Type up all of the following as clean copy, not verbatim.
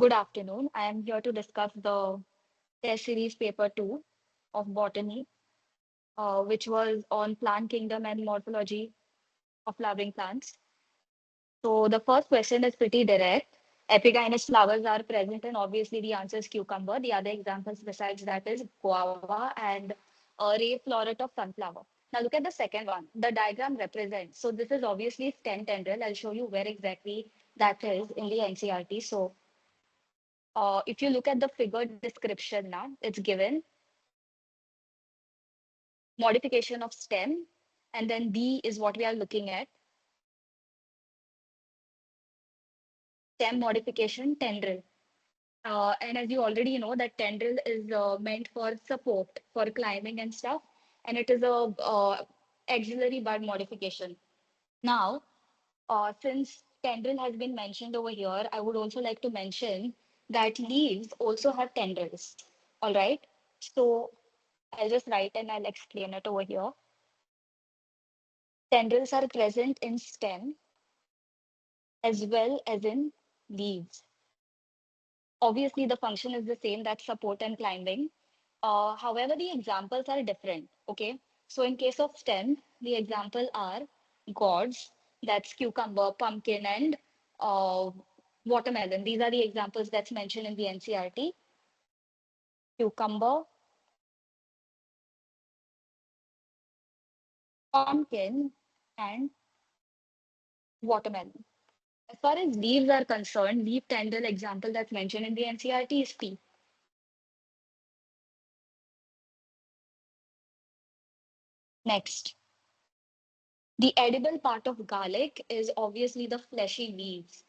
Good afternoon. I am here to discuss the test series paper 2 of botany, which was on plant kingdom and morphology of flowering plants. So the first question is pretty direct. Epigynous flowers are present, and obviously the answer is cucumber. The other examples besides that is guava and ray floret of sunflower. Now look at the second one. The diagram represents. So this is obviously stem tendril. I'll show you where exactly that is in the NCRT. So if you look at the figure description now, it's given modification of stem, and then B is what we are looking at, stem modification tendril. And as you already know, that tendril is meant for support, for climbing and stuff, and it is a axillary bud modification. Now, since tendril has been mentioned over here, I would also like to mention that leaves also have tendrils. All right. So I'll just write and I'll explain it over here. Tendrils are present in stem as well as in leaves. Obviously, the function is the same, that's support and climbing. However, the examples are different. Okay. So in case of stem, the example are gourds, that's cucumber, pumpkin, and uh, watermelon. These are the examples that's mentioned in the NCRT. Cucumber, pumpkin, and watermelon. As far as leaves are concerned, leaf tendril example that's mentioned in the NCRT is pea. Next, the edible part of garlic is obviously the fleshy leaves.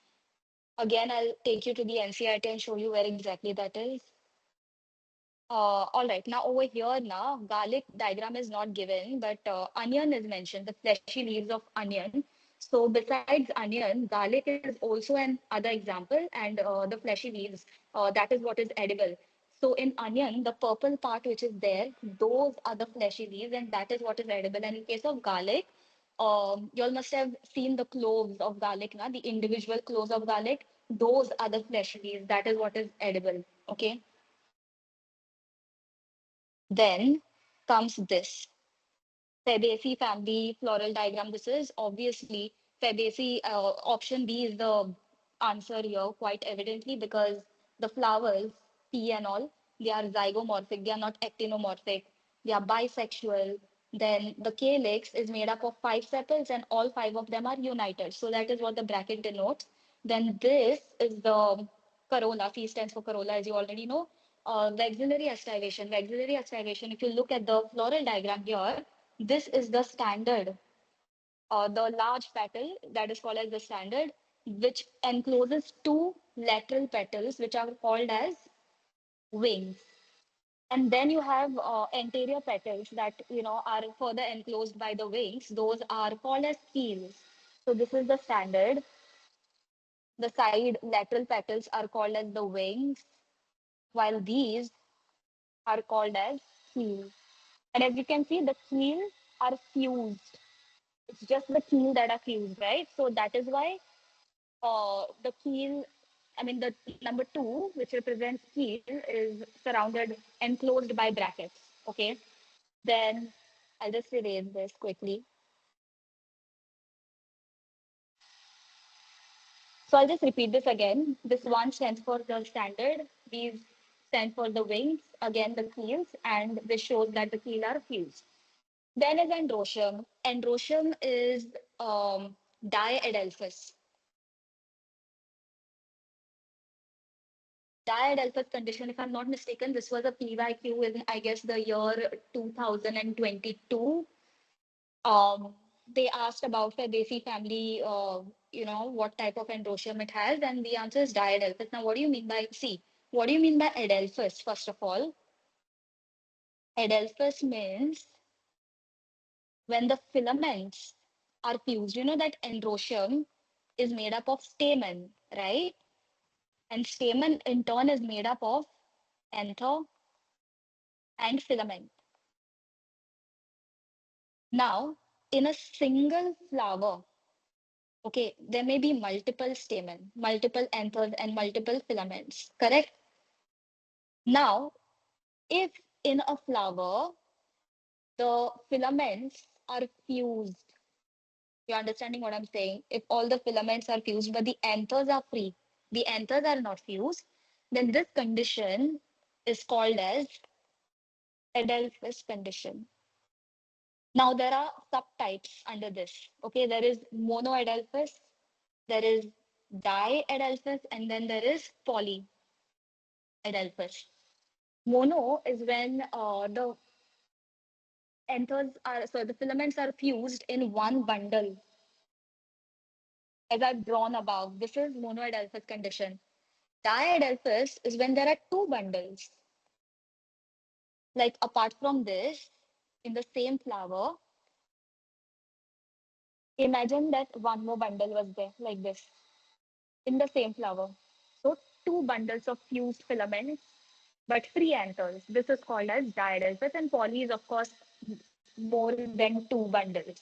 Again, I'll take you to the NCRT and show you where exactly that is. All right, now over here now, garlic diagram is not given, but onion is mentioned, the fleshy leaves of onion. So besides onion, garlic is also an other example, and the fleshy leaves, that is what is edible. So in onion, the purple part which is there, those are the fleshy leaves, and that is what is edible. And in case of garlic, you all must have seen the cloves of garlic, na? The individual cloves of garlic, those are the fleshy leaves. That is what is edible. Okay. Then comes this Fabaceae family floral diagram. This is obviously Fabaceae. Option B is the answer here, quite evidently, because the flowers, P and all, they are zygomorphic. They are not actinomorphic. They are bisexual. Then the calyx is made up of five sepals, and all five of them are united. So that is what the bracket denotes. Then this is the corolla. C stands for corolla, as you already know. Vexillary aestivation. Vexillary aestivation, if you look at the floral diagram here, this is the standard, the large petal that is called as the standard, which encloses two lateral petals, which are called as wings. And then you have anterior petals that are further enclosed by the wings. Those are called as keels. So this is the standard. The side lateral petals are called as the wings, while these are called as keels. And as you can see, the keels are fused. It's just the keel that are fused, right? So that is why the keel, I mean, the number two, which represents keel, is surrounded, enclosed by brackets. Okay. Then I'll just erase this quickly. So I'll just repeat this again. This one stands for the standard. These stand for the wings, again the keels, and this shows that the keel are fused. Then is androecium. Androecium is diadelphous. Diadelphous condition, if I'm not mistaken, this was a PYQ in, I guess, the year 2022. They asked about Fabaceae family, what type of androecium it has, and the answer is diadelphous. Now, what do you mean by, see, what do you mean by adelphous, first of all? Adelphous means when the filaments are fused. You know that androecium is made up of stamen, right? And stamen in turn is made up of anther and filament. Now, in a single flower, Okay, there may be multiple stamen, multiple anthers, and multiple filaments, correct? Now, if in a flower, the filaments are fused, you're understanding what I'm saying? If all the filaments are fused, but the anthers are free, the anthers are not fused, then this condition is called as Adelphous condition. Now, there are subtypes under this. Okay, there is monoadelphous, there is diadelphous, and then there is polyadelphous. Mono is when the anthers are, so the filaments are fused in one bundle, as I've drawn above. This is monoadelphous condition. Diadelphous is when there are two bundles. Like apart from this, in the same flower, imagine that one more bundle was there, like this, in the same flower. So two bundles of fused filaments, but free anthers. This is called as diadelphous, and poly is, of course, more than two bundles.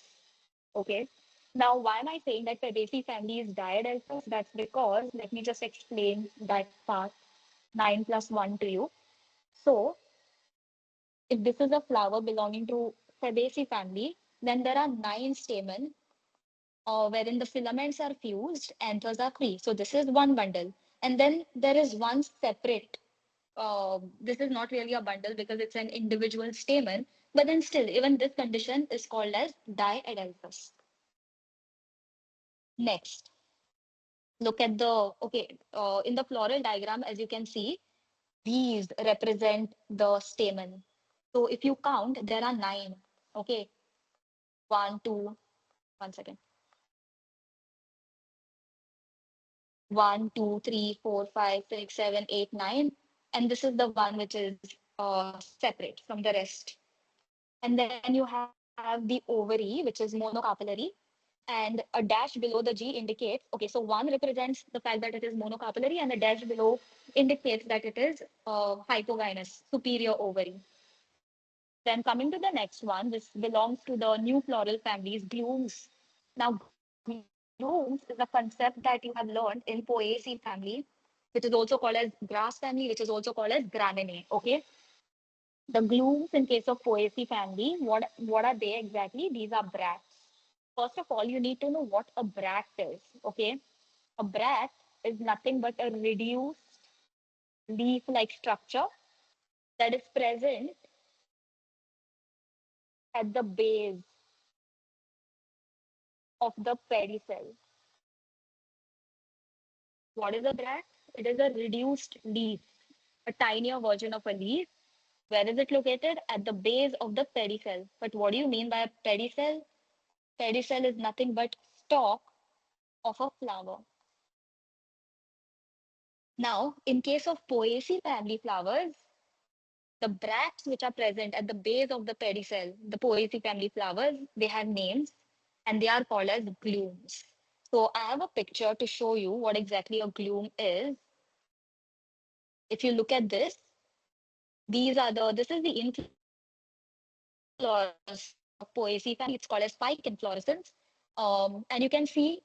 Okay. Now, why am I saying that Fabaceae family is diadelphous? That's because, let me just explain that part 9 plus 1 to you. So, if this is a flower belonging to Fabaceae family, then there are 9 stamen wherein the filaments are fused, anthers are free. So, this is one bundle. And then there is one separate. This is not really a bundle because it's an individual stamen, but then still, even this condition is called as diadelphous. Next, look at the, okay, in the floral diagram, as you can see, these represent the stamen. So if you count, there are 9. Okay, one, two, 1 second. 1, 2, 3, 4, 5, 6, 7, 8, 9. And this is the one which is separate from the rest. And then you have the ovary, which is monocarpellary, and a dash below the G indicates, okay, so 1 represents the fact that it is monocarpellary, and a dash below indicates that it is hypogynous, superior ovary. Then coming to the next one, this belongs to the new floral families, glooms. Now, glooms is a concept that you have learned in Poaceae family, which is also called as grass family, which is also called as gramenae. Okay. The glooms in case of Poaceae family, what are they exactly? These are bracts. First of all, you need to know what a bract is. Okay. A bract is nothing but a reduced leaf-like structure that is present at the base of the pedicel. What is a bract? It is a reduced leaf, a tinier version of a leaf. Where is it located? At the base of the pedicel. But what do you mean by a pedicel? Pedicel is nothing but stalk of a flower. Now, in case of Poaceae family flowers, the bracts which are present at the base of the pedicel, the Poaceae family flowers, they have names and they are called as glooms. So I have a picture to show you what exactly a gloom is. If you look at this, this is the inflorescence of Poaceae family. It's called as spike inflorescence. And you can see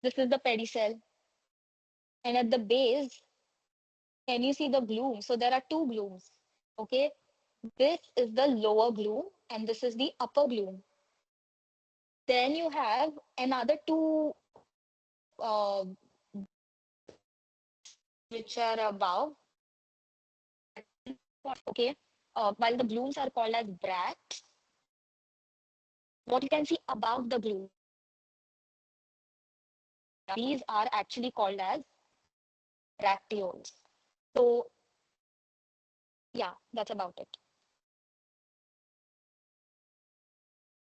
this is the pedicel. And at the base, can you see the gloom? So there are two glooms. Okay. This is the lower gloom and this is the upper gloom. Then you have another two which are above. Okay. While the glooms are called as bracts, what you can see above the gloom, these are actually called as bracteoles. So yeah, that's about it.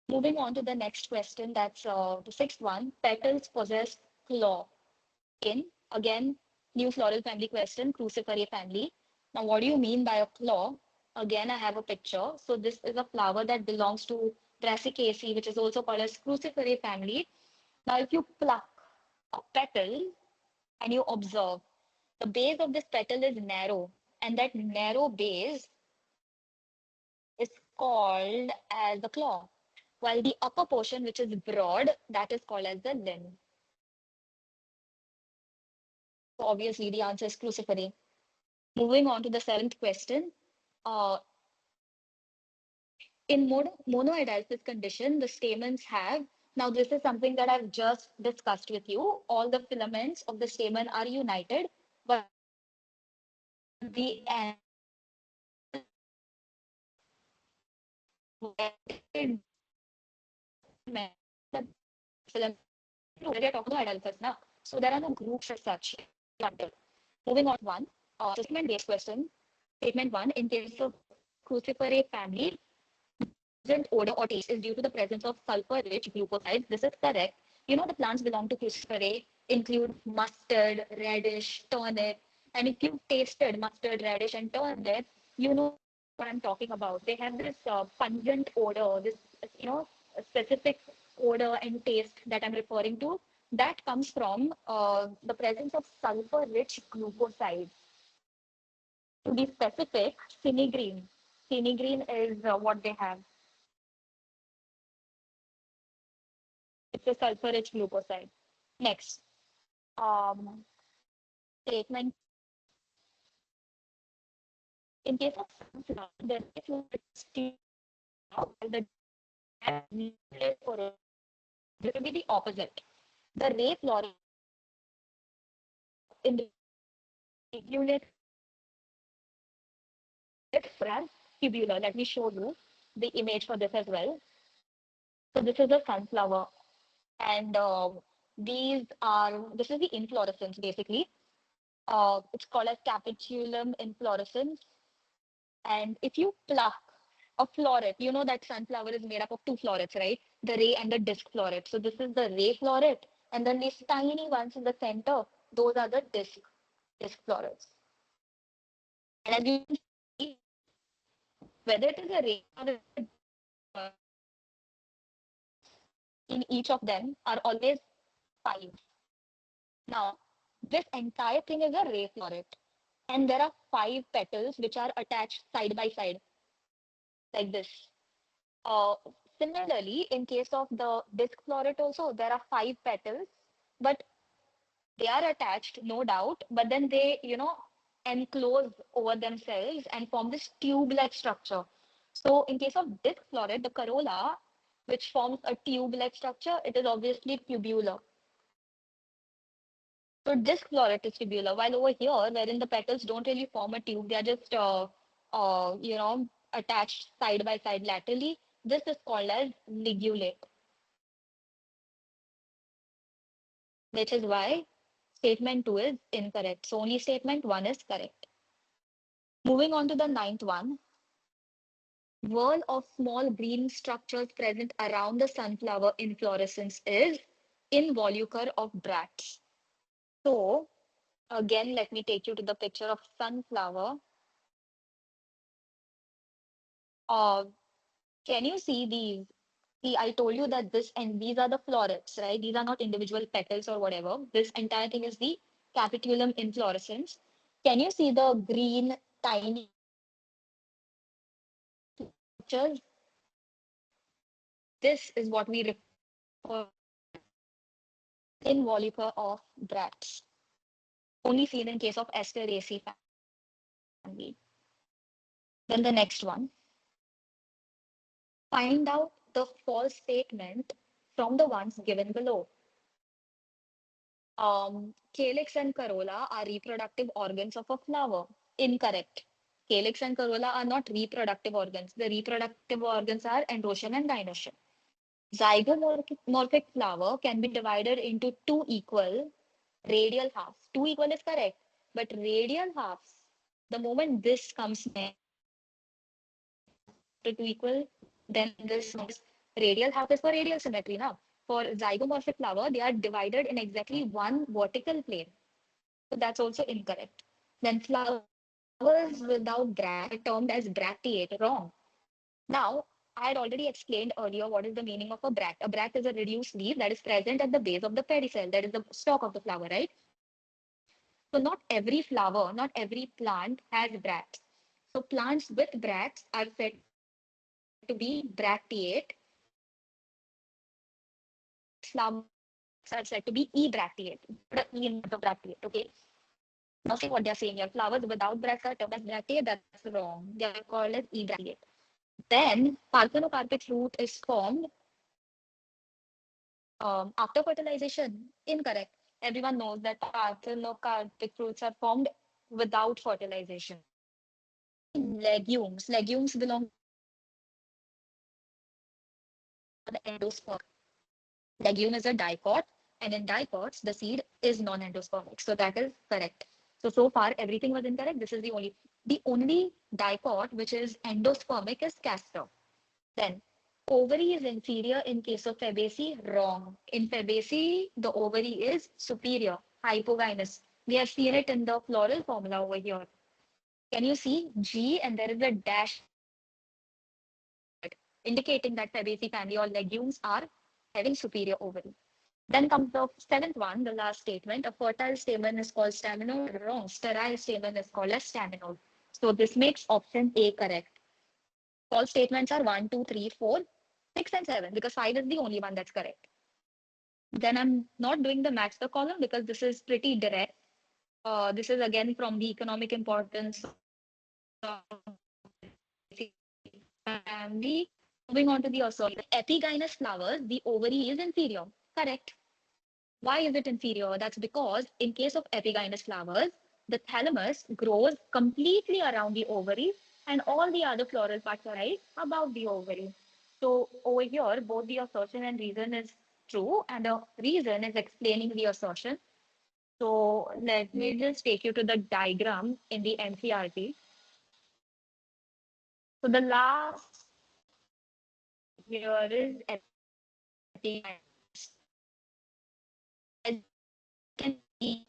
Moving on to the next question, that's the sixth one. Petals possess claw. Again, new floral family question, cruciferous family. Now, what do you mean by a claw? Again, I have a picture. So this is a flower that belongs to Brassicaceae, which is also called as cruciferous family. Now, if you pluck a petal and you observe, the base of this petal is narrow, and that narrow base is called as the claw. while the upper portion, which is broad, that is called as the limb. So obviously, the answer is cruciferous. Moving on to the seventh question. Uh, in monoidalysis condition, the stamens have, now this is something that I've just discussed with you. All the filaments of the stamen are united, but the filament, we are talking about adults now. So there are no groups as such. Moving on, one, statement-based question. Statement one, in case of cruciferous family, present odor or taste is due to the presence of sulfur-rich glucosides. This is correct. You know the plants belong to cruciferae include mustard, radish, turnip. And if you've tasted mustard, radish, and turnip, you know what I'm talking about. They have this pungent odor, this specific odor and taste that I'm referring to. That comes from the presence of sulfur-rich glucosides. To be specific, cinegreen. Cinegreen is what they have. It's a sulfur-rich glucoside. Next, um, statement. In case of sunflower, the the this will be the opposite. The ray floret in the unit as tubular. Let me show you the image for this as well. So this is a sunflower, and this is the inflorescence basically. It's called as capitulum inflorescence. And if you pluck a floret, you know that sunflower is made up of two florets, right? The ray and the disc floret. So this is the ray floret, and then these tiny ones in the center, those are the disc florets. And as you can see, whether it is a ray or a, in each of them are always five. Now, this entire thing is a ray floret, and there are five petals which are attached side by side like this. Uh, Similarly, in case of the disc floret also, there are five petals, but they are attached, no doubt, but then they, enclose over themselves and form this tube-like structure. So in case of disc floret, the corolla, which forms a tube-like structure, it is obviously tubular. So disc floret is tubular, while over here, wherein the petals don't really form a tube, they are just, attached side by side laterally. This is called as ligulate, which is why statement 2 is incorrect. So only statement 1 is correct. Moving on to the ninth one, whorl of small green structures present around the sunflower inflorescence is involucre of bracts. So again, let me take you to the picture of sunflower. Uh, can you see these? See, I told you that this and these are the florets, right? These are not individual petals or whatever. This entire thing is the capitulum inflorescence. Can you see the green tiny structures? This is what we refer involucre of bracts, only seen in case of Asteraceae family. Then the next one, find out the false statement from the ones given below. Calyx and corolla are reproductive organs of a flower. Incorrect. Calyx and corolla are not reproductive organs. The reproductive organs are androecium and gynoecium. Zygomorphic flower can be divided into two equal radial halves. Two equal is correct, but radial halves, the moment this comes to two equal, then this radial half is for radial symmetry now. For zygomorphic flower, they are divided in exactly one vertical plane. So that's also incorrect. Then flowers without bracts are termed as bracteate. Wrong. Now, I had already explained earlier what is the meaning of a bract. A bract is a reduced leaf that is present at the base of the pedicel, that is the stalk of the flower, right? So not every flower, not every plant has bracts. So plants with bracts are said to be bracteate, flowers are said to be ebracteate. Put a E in front of bracteate, okay? Now see what they're saying here. Flowers without bracts are termed as bracteate. That's wrong. They are called as ebracteate. Then parthenocarpic fruit is formed after fertilization. Incorrect. Everyone knows that parthenocarpic fruits are formed without fertilization. Then legumes. Legumes belong to the family of non-endospermic. Legume is a dicot, and in dicots, the seed is non-endospermic. So that is correct. So far everything was incorrect. This is the only dicot which is endospermic is castor. Then ovary is inferior in case of Fabaceae. Wrong. In Fabaceae, the ovary is superior, hypogynous. We have seen it in the floral formula over here. Can you see G and there is a dash indicating that Fabaceae family or legumes are having superior ovary. Then comes the seventh one, the last statement. A fertile stamen is called staminode. Wrong. Sterile stamen is called as staminode. So this makes option A correct. False statements are 1, 2, 3, 4, 6, and 7 because 5 is the only one that's correct. Then I'm not doing the match the column because this is pretty direct. This is again from the economic importance of family. Moving on to the assertion. Epigynous flowers, the ovary is inferior. Correct. Why is it inferior? That's because in case of epigynous flowers, the thalamus grows completely around the ovary and all the other floral parts are right above the ovary. So over here, both the assertion and reason is true and the reason is explaining the assertion. So let me just take you to the diagram in the NCRT. So the last here is epigynous. As you can see,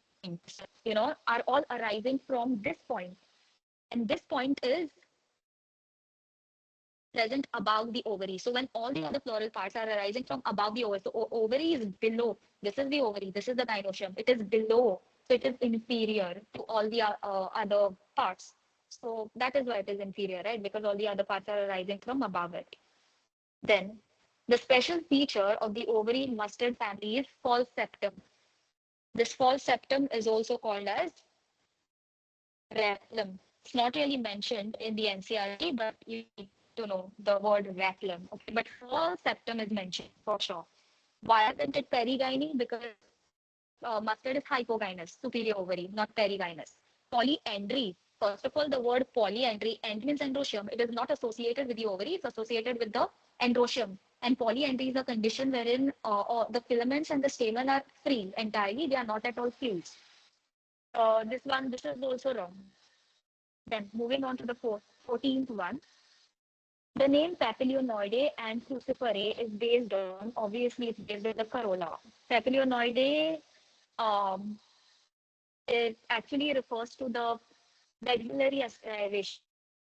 are all arising from this point. And this point is present above the ovary. So when all the other floral parts are arising from above the ovary, so ovary is below. This is the ovary. This is the gynoecium. It is below. So it is inferior to all the other parts. So that is why it is inferior, right? Because all the other parts are arising from above it. Then the special feature of the ovary mustard family is false septum. This false septum is also called as raflum. It's not really mentioned in the NCRT, but you need to know the word raflum. Okay, but false septum is mentioned for sure. Why isn't it perigyny? Because mustard is hypogynous, superior ovary, not perigynous. Polyandry. First of all, the word polyandry, and means androecium. It is not associated with the ovary, it's associated with the androecium. And polyandry is a condition wherein the filaments and the stamen are free entirely, they are not at all fused. This is also wrong. Then moving on to the 14th one. The name Papilionoidae and Cruciferae is based on, obviously it's based on the corolla. Papilionoidae, um, it actually refers to the maxillary aestivation,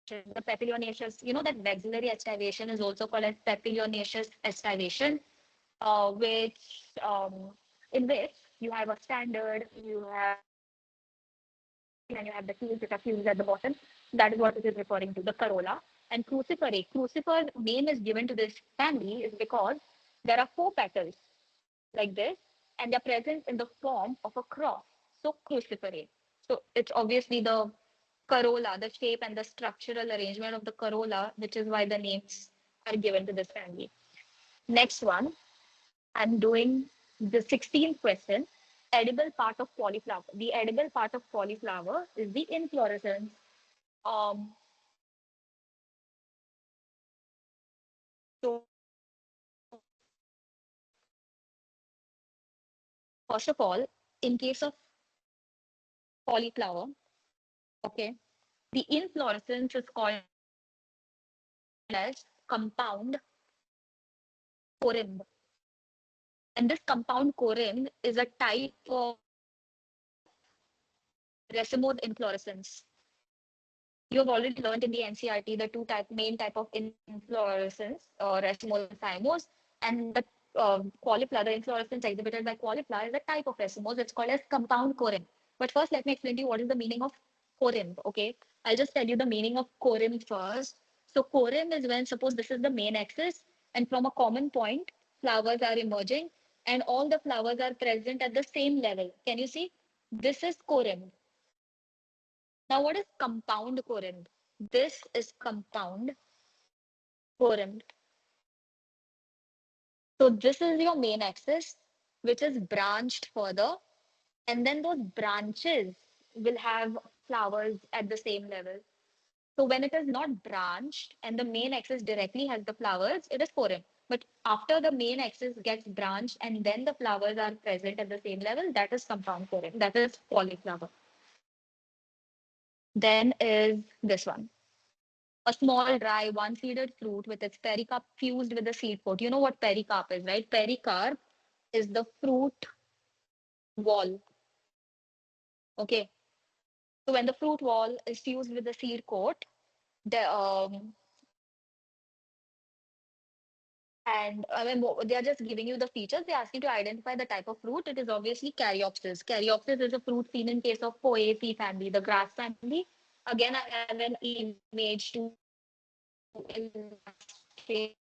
the papilionaceous, that maxillary aestivation is also called as papilionaceous aestivation, which in which you have a standard, you have the stem, and you have the keels which are fused at the bottom. That is what it is referring to, the corolla. And cruciferae, crucifer name is given to this family is because there are four petals like this, and they're present in the form of a cross. So cruciferate. So it's obviously the corolla, the shape and the structural arrangement of the corolla, which is why the names are given to this family. Next one, I'm doing the 16th question. Edible part of cauliflower. The edible part of cauliflower is the inflorescence. Um, First of all, in case of cauliflower, okay, the inflorescence is called as compound corymb. And this compound corymb is a type of racemose inflorescence. You have already learned in the NCRT the main type of inflorescence, racemose and thymose, and the cauliflower, the inflorescence exhibited by cauliflower is a type of racemose. It's called as compound corymb. But first, let me explain to you what is the meaning of corymb. Okay, I'll just tell you the meaning of corymb first. So corymb is when suppose this is the main axis, and from a common point, flowers are emerging. and all the flowers are present at the same level. Can you see? This is corimb. Now, what is compound corimb? This is compound corimb. So this is your main axis, which is branched further, and then those branches will have flowers at the same level. So when it is not branched and the main axis directly has the flowers, it is corim. But after the main axis gets branched and then the flowers are present at the same level, that is compound corim. That is polyflower. Then is this one. A small, dry, one-seeded fruit with its pericarp fused with the seed coat. You know what pericarp is, right? Pericarp is the fruit wall. Okay. So when the fruit wall is fused with the seed coat, the and I mean, they are just giving you the features. They ask you to identify the type of fruit. It is obviously Caryopsis. Caryopsis is a fruit seen in case of Poaceae family, the grass family. Again, I have an image to illustrate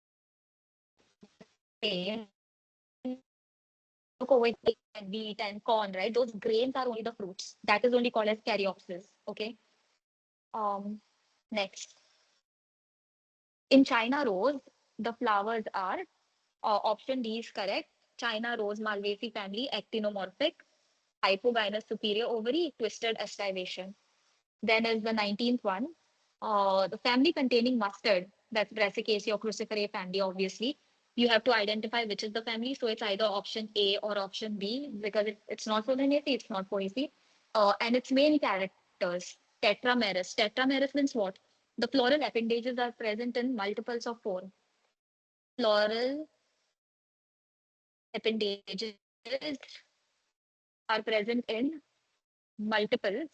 same. Look over here and wheat and corn, right? Those grains are only the fruits. That is only called as Caryopsis. Okay. Um, Next. In China rose, the flowers are option D is correct. China rose Malvaceae family, actinomorphic, hypogynous superior ovary, twisted estivation. Then is the 19th one, the family containing mustard, that's Brassicaceae or Cruciferae family, obviously. You have to identify which is the family. So it's either option A or option B because it's not Solanaceae, it's not Poaceae. And its main characters, tetramerous. Tetramerous means what? The floral appendages are present in multiples of four. Floral appendages are present in multiples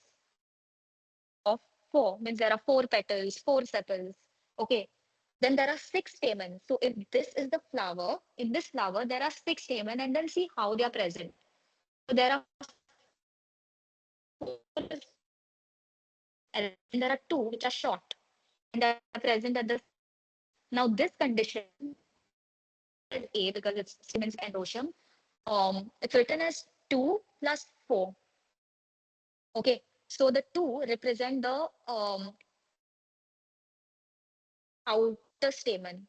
of four, means there are four petals, four sepals. Okay. Then there are six stamens. So if this is the flower, in this flower, there are six stamens, and then see how they are present. So there are four, and there are two which are short, and they are present at the. Now this condition is A because it's stamens androecium. It's written as 2 plus 4. Okay. So the 2 represent the outer stamen,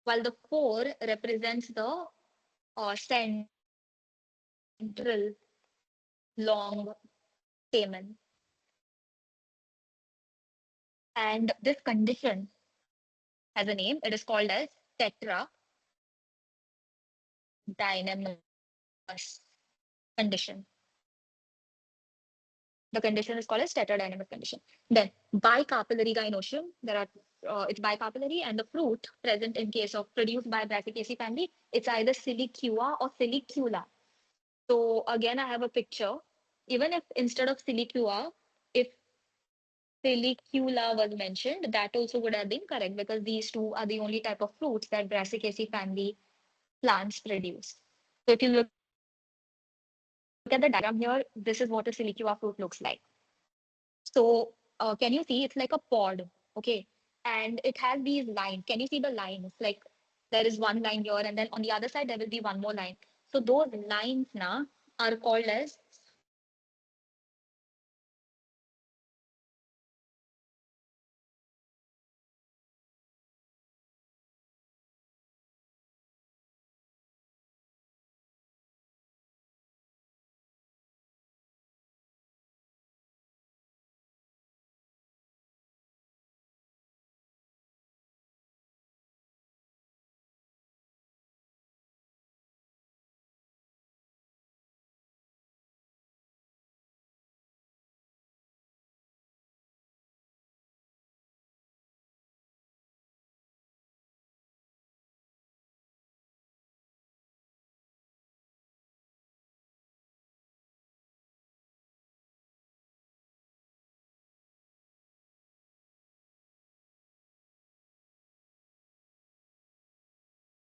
while the 4 represents the central long stamen. And this condition has a name. It is called as tetradynamous condition. The condition is called as tetradynamic condition. Then bicarpellary gynoecium. There are it's bicarpellary, and the fruit present in case of produced by Brassicaceae family, it's either silicua or silicula. So again, I have a picture. Even if instead of silicua, if Silicula was mentioned, that also would have been correct because these two are the only type of fruits that Brassicaceae family plants produce. So if you look at the diagram here, this is what a Silicua fruit looks like. So can you see it's like a pod, okay? And it has these lines. Can you see the lines? Like there is one line here, and then on the other side there will be one more line. So those lines now are called as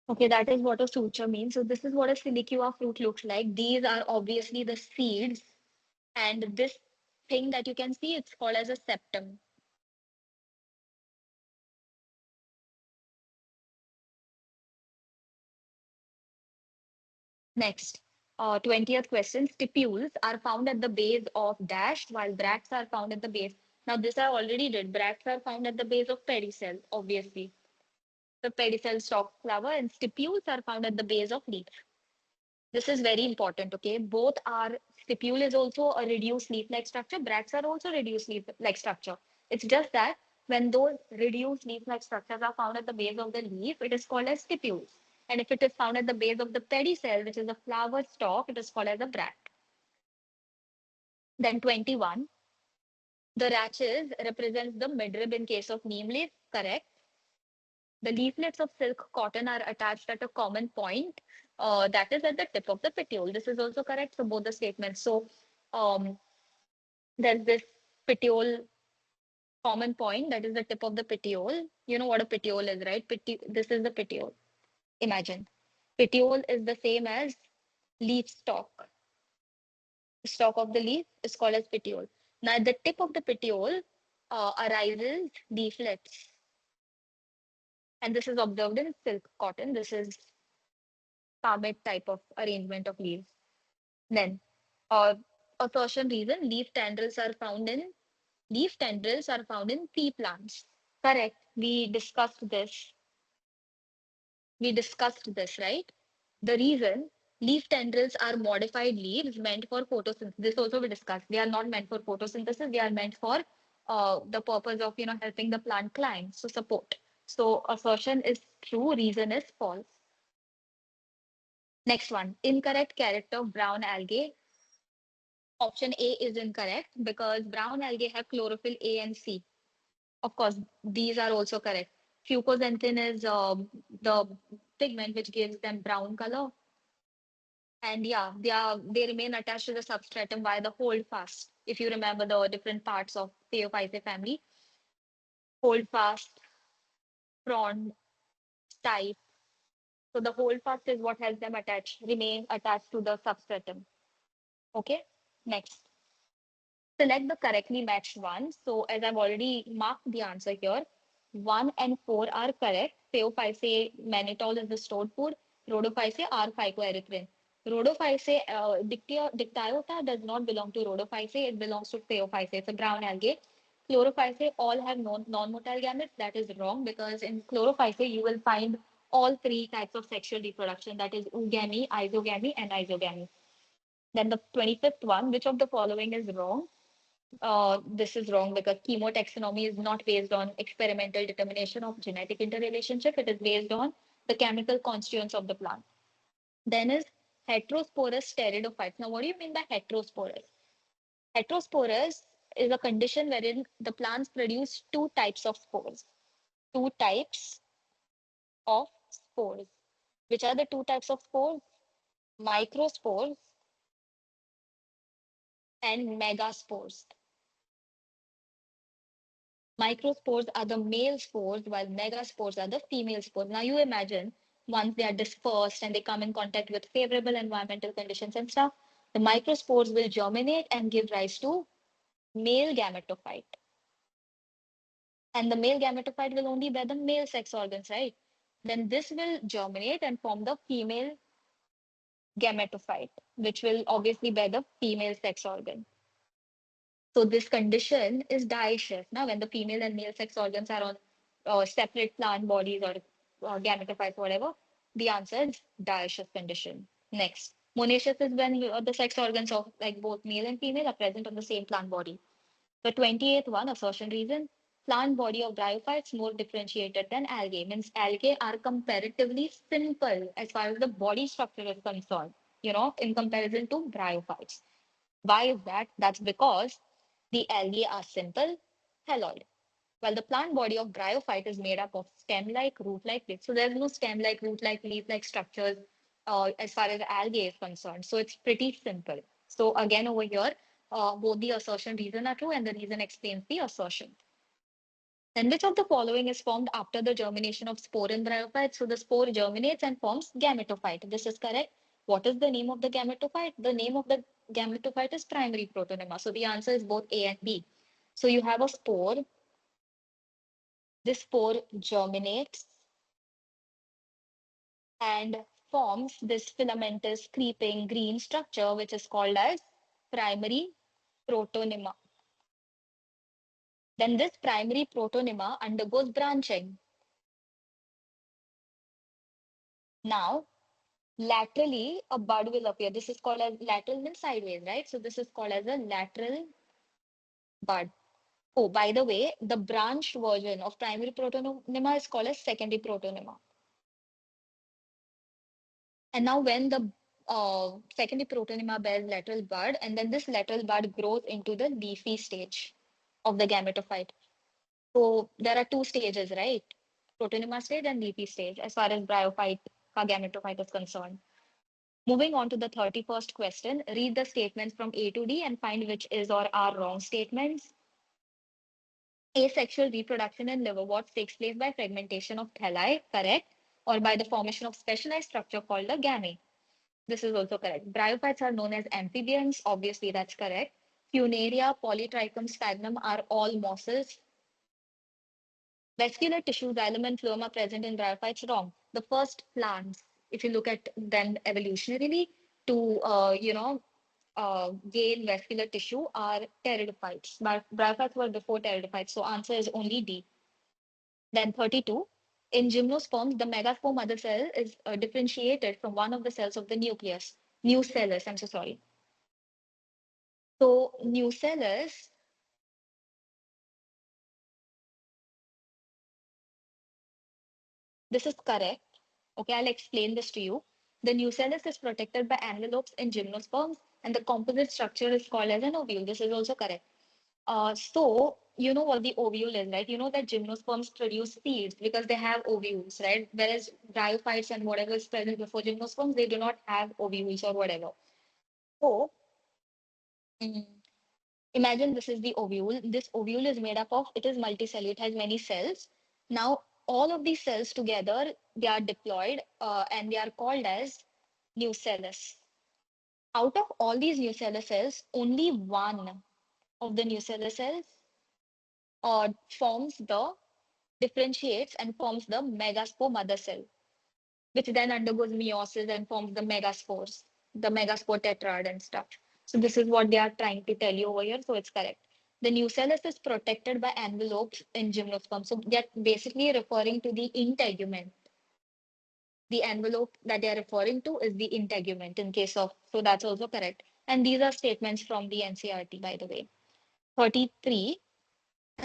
okay, that is what a suture means. So this is what a Silicua fruit looks like. These are obviously the seeds, and this thing that you can see, it's called as a septum. Next, 20th question. Stipules are found at the base of dash, while bracts are found at the base. Now, this I already did. Bracts are found at the base of pedicel, obviously. The pedicel stalk flower, and stipules are found at the base of leaf. This is very important, okay? Both are, stipule is also a reduced leaf-like structure. Bracts are also reduced leaf-like structure. It's just that when those reduced leaf-like structures are found at the base of the leaf, it is called as stipules. And if it is found at the base of the pedicel, which is the flower stalk, it is called as a bract. Then 21, the rachis represents the midrib in case of neem leaf, correct? The leaflets of silk cotton are attached at a common point, that is at the tip of the petiole. This is also correct for both the statements. So um, there's this petiole common point, that is the tip of the petiole. You know what a petiole is, right? This is the petiole. Imagine. Petiole is the same as leaf stalk. The stalk of the leaf is called as petiole. Now, at the tip of the petiole arises leaflets. And this is observed in silk cotton. This is palmate type of arrangement of leaves. Then, uh, assertion reason, leaf tendrils are found in pea plants. Correct. We discussed this, right? The reason, leaf tendrils are modified leaves meant for photosynthesis. This also we discussed. They are not meant for photosynthesis. They are meant for the purpose of helping the plant climb. So support. So assertion is true. Reason is false. Next one. Incorrect character of brown algae. Option A is incorrect because brown algae have chlorophyll A and C. Of course, these are also correct. Fucoxanthin is the pigment which gives them brown color. And yeah, they remain attached to the substratum via the hold fast. If you remember the different parts of Phaeophyceae family, hold fast, frond, stipe. So the hold fast is what helps them remain attached to the substratum. Okay, next. Select the correctly matched one. So as I've already marked the answer here, 1 and 4 are correct. Phaeophyceae mannitol is the stored food. Rhodophyceae are phycoerythrin. Rhodophyceae, Dictyota does not belong to Rhodophyceae. It belongs to Phaeophyceae. It's a brown algae. Chlorophyceae all have non-motile gametes. That is wrong because in Chlorophyceae you will find all three types of sexual reproduction. That is oogamy, isogamy, and isogamy. Then the 25th one, which of the following is wrong? This is wrong because chemotaxonomy is not based on experimental determination of genetic interrelationship. It is based on the chemical constituents of the plant. Then is heterosporous pteridophytes. Now, what do you mean by heterosporous? Heterosporous is a condition wherein the plants produce two types of spores. Two types of spores. Which are the two types of spores? Microspores and megaspores. Microspores are the male spores, while megaspores are the female spores. Now you imagine once they are dispersed and they come in contact with favorable environmental conditions and stuff, the microspores will germinate and give rise to male gametophyte. And the male gametophyte will only bear the male sex organs, right? Then this will germinate and form the female gametophyte, which will obviously bear the female sex organ. So this condition is dioecious. Now, when the female and male sex organs are on separate plant bodies or gametophytes, whatever, the answer is dioecious condition. Next, monoecious is when the sex organs of like both male and female are present on the same plant body. The 28th one, assertion reason, plant body of bryophytes more differentiated than algae. Means algae are comparatively simple as far as the body structure is concerned, in comparison to bryophytes. Why is that? That's because the algae are simple, haloid, while the plant body of bryophyte is made up of stem-like, root-like leaves. So there's no stem-like, root-like, leaf-like structures as far as algae is concerned. So it's pretty simple. So again, over here, both the assertion reason are true and the reason explains the assertion. Then which of the following is formed after the germination of spore in bryophyte? So the spore germinates and forms gametophyte. This is correct. What is the name of the gametophyte? The name of the gametophyte is primary protonema. So the answer is both A and B. So you have a spore. This spore germinates and forms this filamentous creeping green structure, which is called as primary protonema. Then this primary protonema undergoes branching. Now, laterally, a bud will appear. This is called as lateral means sideways, right? So this is called as a lateral bud. Oh, by the way, the branched version of primary protonema is called as secondary protonema. And now when the secondary protonema bears lateral bud, and then this lateral bud grows into the leafy stage of the gametophyte. So there are two stages, right? Protonema stage and leafy stage, as far as bryophyte or gametophyte is concerned. Moving on to the 31st question, read the statements from A to D and find which is or are wrong statements. Asexual reproduction in liverworts takes place by fragmentation of thalli, correct, or by the formation of specialized structure called a gamete. This is also correct. Bryophytes are known as amphibians. Obviously, that's correct. Funaria, Polytrichum, Sphagnum are all mosses. Vascular tissue, xylem and phloem are present in bryophytes. Wrong. The first plants, if you look at them evolutionarily, to gain vascular tissue are pteridophytes. But bryophytes were before pteridophytes, so answer is only D. Then 32. In gymnosperms, the megaspore mother cell is differentiated from one of the cells of the nucleus. Nucellus, I'm so sorry. So nucellus, this is correct. Okay, I'll explain this to you. The nucellus is protected by envelopes in gymnosperms, and the composite structure is called as an ovule. This is also correct. So you know what the ovule is, right? You know that gymnosperms produce seeds because they have ovules, right? Whereas bryophytes and whatever is present before gymnosperms, they do not have ovules or whatever. So mm, imagine this is the ovule. This ovule is made up of, it is multicellular, it has many cells. Now, all of these cells together, they are diploid and they are called as nucellus. Out of all these nucellus cells, only one of the nucellus cells forms the differentiates and forms the megaspore mother cell, which then undergoes meiosis and forms the megaspores, the megaspore tetrad and stuff. So this is what they are trying to tell you over here. So it's correct. The nucellus is protected by envelopes in gymnosperm. So they're basically referring to the integument. The envelope that they are referring to is the integument in case of, so that's also correct. And these are statements from the NCRT, by the way. 33,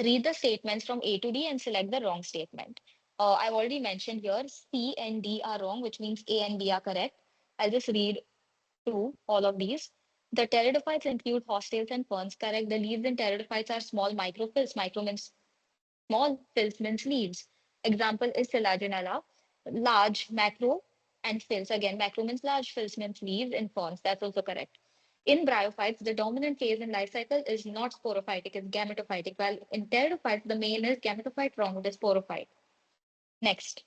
read the statements from A to D and select the wrong statement. I've already mentioned here C and D are wrong, which means A and B are correct. I'll just read through all of these. The pteridophytes include hostales and ferns, correct. The leaves in pteridophytes are small microphyls. Micro means small, phylls means leaves. Example is Selaginella. Large, macro, and phylls. Again, macro means large, phylls means leaves in ferns. That's also correct. In bryophytes, the dominant phase in life cycle is not sporophytic, it's gametophytic, while in pteridophytes, the male is gametophyte, wrong, it is sporophyte. Next,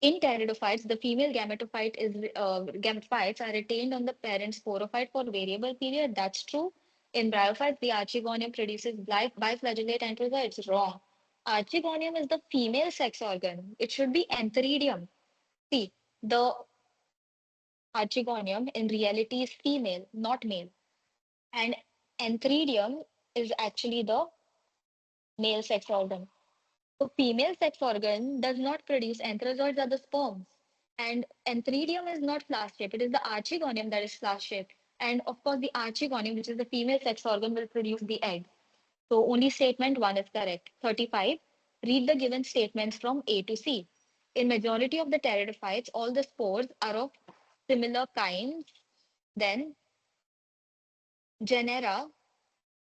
in pteridophytes, the female gametophytes are retained on the parent sporophyte for variable period. That's true. In bryophytes, the archegonium produces biflagellate anthrozoids. Wrong. Archegonium is the female sex organ. It should be antheridium. See, the archegonium in reality is female, not male. And antheridium is actually the male sex organ. So female sex organ does not produce anthrazoids are the sperms. And antheridium is not flask shaped. It is the archegonium that is flask shaped. And of course, the archegonium, which is the female sex organ, will produce the egg. So only statement one is correct. 35. Read the given statements from A to C. In majority of the pteridophytes, all the spores are of similar kinds. Then genera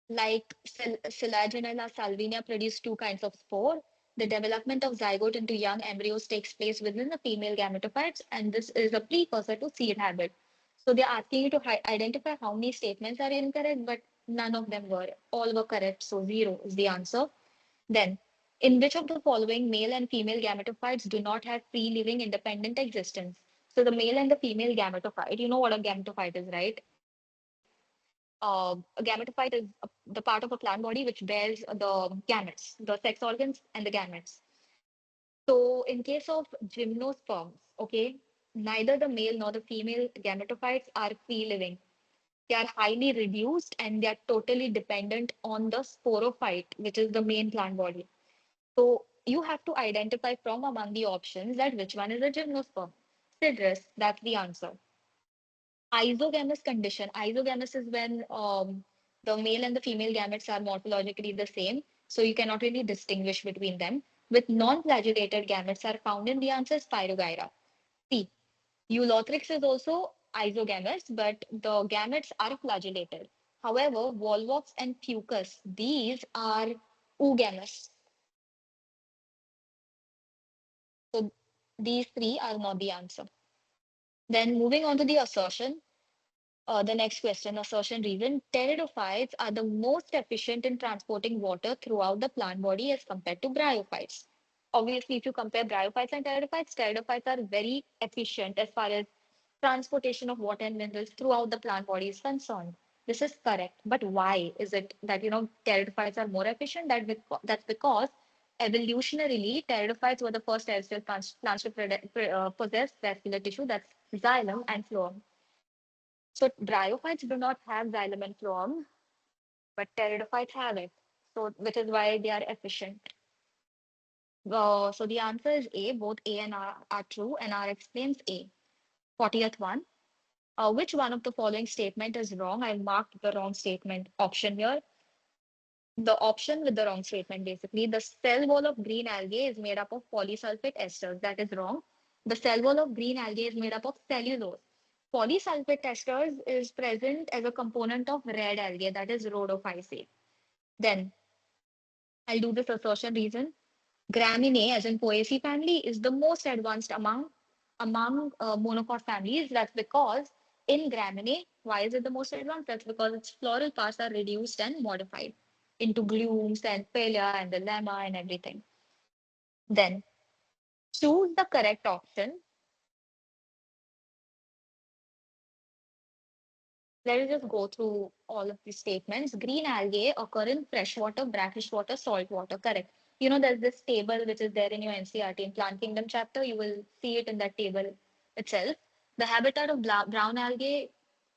like Selaginella salvinia produce two kinds of spore. The development of zygote into young embryos takes place within the female gametophytes, and this is a precursor to seed habit. So they're asking you to identify how many statements are incorrect, but none of them were. All were correct, so zero is the answer. Then, in which of the following male and female gametophytes do not have free living independent existence? So the male and the female gametophyte, you know what a gametophyte is, right? A gametophyte is the part of a plant body which bears the gametes, the sex organs and the gametes. So in case of gymnosperms, okay, neither the male nor the female gametophytes are free living. They are highly reduced and they are totally dependent on the sporophyte, which is the main plant body. So you have to identify from among the options that which one is a gymnosperm. Citrus, that's the answer. Isogamous condition. Isogamous is when the male and the female gametes are morphologically the same, so you cannot really distinguish between them. With non-flagellated gametes are found in the answer Spirogyra. See, Eulothrix is also isogamous, but the gametes are flagellated. However, Volvox and Fucus, these are oogamous. So these three are not the answer. Then moving on to the assertion, the next question, assertion reason. Pteridophytes are the most efficient in transporting water throughout the plant body as compared to bryophytes. Obviously, if you compare bryophytes and pteridophytes are very efficient as far as transportation of water and minerals throughout the plant body is concerned. This is correct. But why is it that, pteridophytes are more efficient? That's because evolutionarily, pteridophytes were the first terrestrial plants to possess vascular tissue, that's xylem and phloem. So bryophytes do not have xylem and phloem, but pteridophytes have it. So which is why they are efficient. So the answer is A. Both A and R are true, and R explains A. 40th one. Which one of the following statement is wrong? I marked the wrong statement option here. The option with the wrong statement, basically. The cell wall of green algae is made up of polysulfate esters. That is wrong. The cell wall of green algae is made up of cellulose. Polysulfate esters is present as a component of red algae, that is rhodophyceae. Then I'll do this assertion reason. Graminae, as in Poaceae family, is the most advanced among monocot families. That's because in Graminae, why is it the most advanced? That's because its floral parts are reduced and modified into glumes and palea and the lemma and everything. Then choose the correct option. Let us just go through all of these statements. Green algae occur in freshwater, brackish water, salt water. Correct. There's this table which is there in your NCRT in Plant Kingdom chapter. You will see it in that table itself. The habitat of brown algae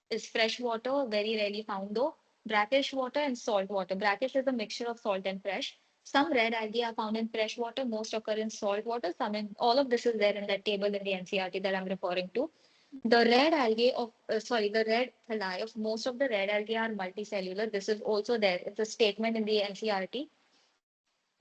is fresh water, very rarely found though. Brackish water and salt water. Brackish is a mixture of salt and fresh. Some red algae are found in fresh water. Most occur in salt water. Some in all of this is there in that table in the NCRT that I'm referring to. The red thalli of most of the red algae are multicellular. This is also there. It's a statement in the NCRT.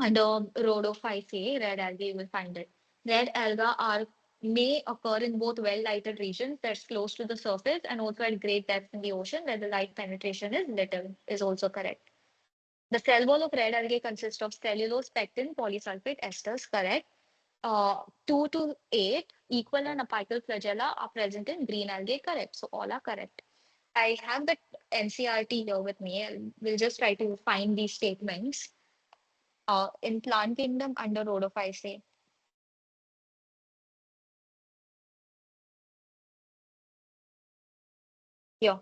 Under rhodophyceae, red algae, you will find it. Red alga are may occur in both well-lighted regions that's close to the surface and also at great depths in the ocean where the light penetration is little, is also correct. The cell wall of red algae consists of cellulose, pectin, polysulfate esters, correct. 2 to 8 equal and apical flagella are present in green algae, correct. So all are correct. I have the NCRT here with me. We'll just try to find these statements in plant kingdom under rhodophyceae. Yeah,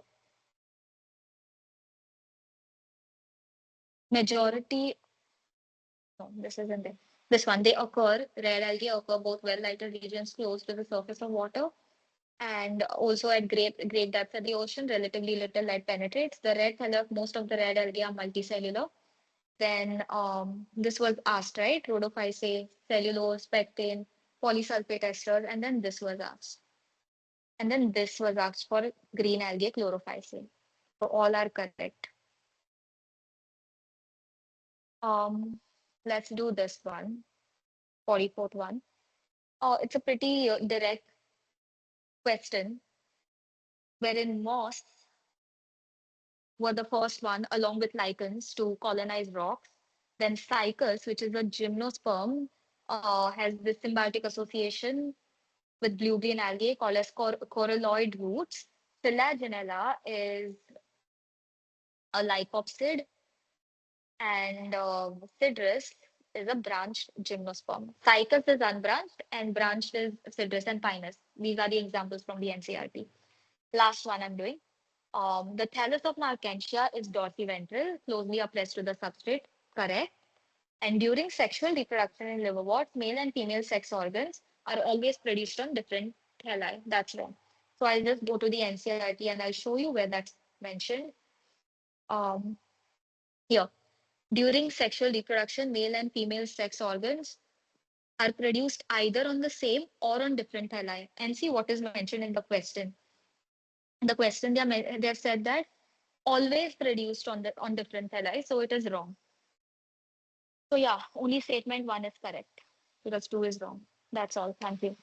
majority, no, this isn't it. This one, they occur, red algae occur both well-lighted regions close to the surface of water and also at great depth of the ocean, relatively little light penetrates. The red color, most of the red algae are multicellular. Then this was asked, right? Rhodophyceae, cellulose, pectin, polysulfate esters, and then this was asked. And then this was asked for green algae chlorophyceae. So all are correct. Um, let's do this one, 44th one. It's a pretty direct question wherein moths were the first one, along with lichens, to colonize rocks. Then cycas, which is a gymnosperm, has this symbiotic association with blue-green algae called as coralloid roots. Philagenella is a lycopsid, and Cydrus is a branched gymnosperm. Cycas is unbranched, and branched is Cydrus and Pinus. These are the examples from the NCRT. Last one I'm doing. The thallus of Markentia is dorsiventral, closely oppressed to the substrate. Correct. And during sexual reproduction in liverworts, male and female sex organs are always produced on different thalli. That's wrong. So I'll just go to the NCERT and I'll show you where that's mentioned. Um, Here, during sexual reproduction, male and female sex organs are produced either on the same or on different thalli. And see what is mentioned in the question. In the question, they have said that always produced on different thalli, so it is wrong. So yeah, only statement one is correct because two is wrong. That's all. Thank you.